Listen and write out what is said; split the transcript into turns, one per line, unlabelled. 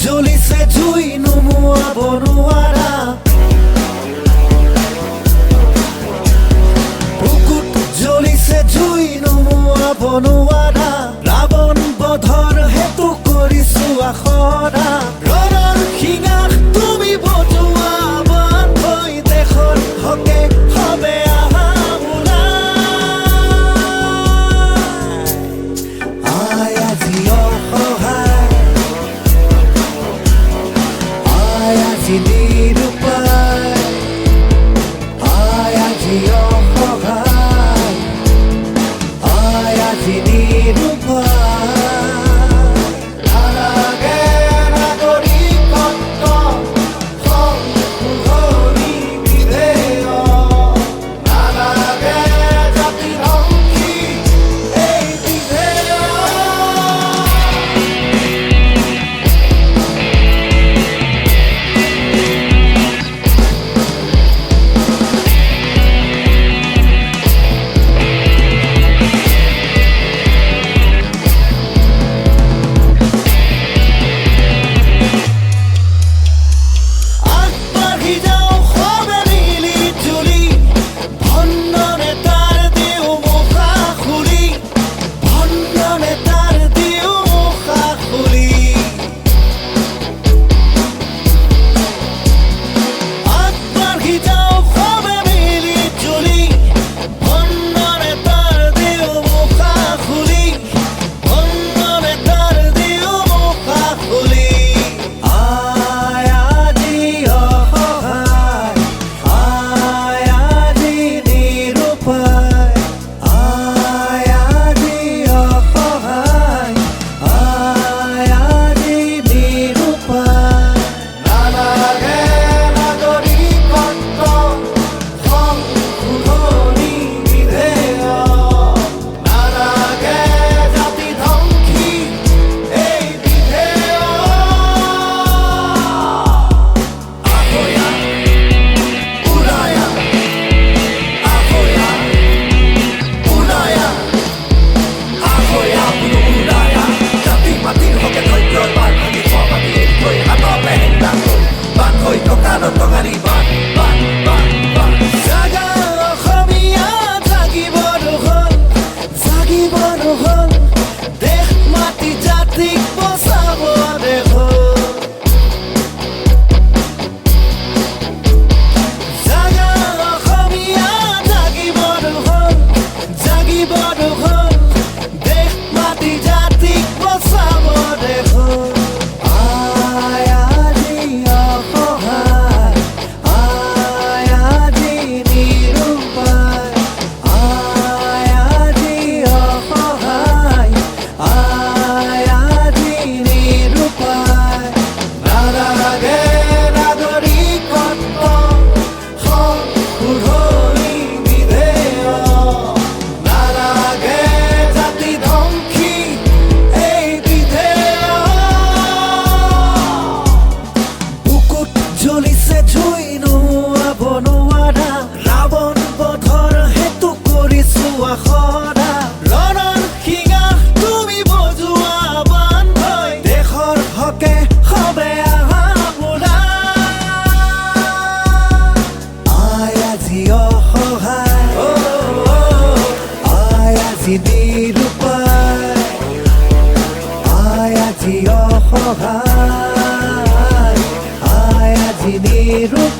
জ্বলিছে জুই নুমুৱাব নোৱাৰা বুকুত জ্বলিছে জুই নুমুৱাব নোৱাৰা ৰাৱণ বধৰ হেতু কৰিছো আখৰা ৰণৰ শিঙাত তুমি বজোৱা বান হৈ দেশৰ হকে হবে আহা আই আজি অসহায় আই আজি নিৰুপায় আই আজি অসহায় আই আজি নিৰুপায় জ্বলিছে জুই নুমুৱাব নোৱাৰা ৰাৱণ বধৰ হেতু কৰিছো আখৰা ৰণৰ শিঙাত তুমি বজোৱা বান হৈ দেশৰ হকে হবে আহা আই আজি অসহায় আই আজি নিৰুপায় আই আজি অসহায় নিৰুপায়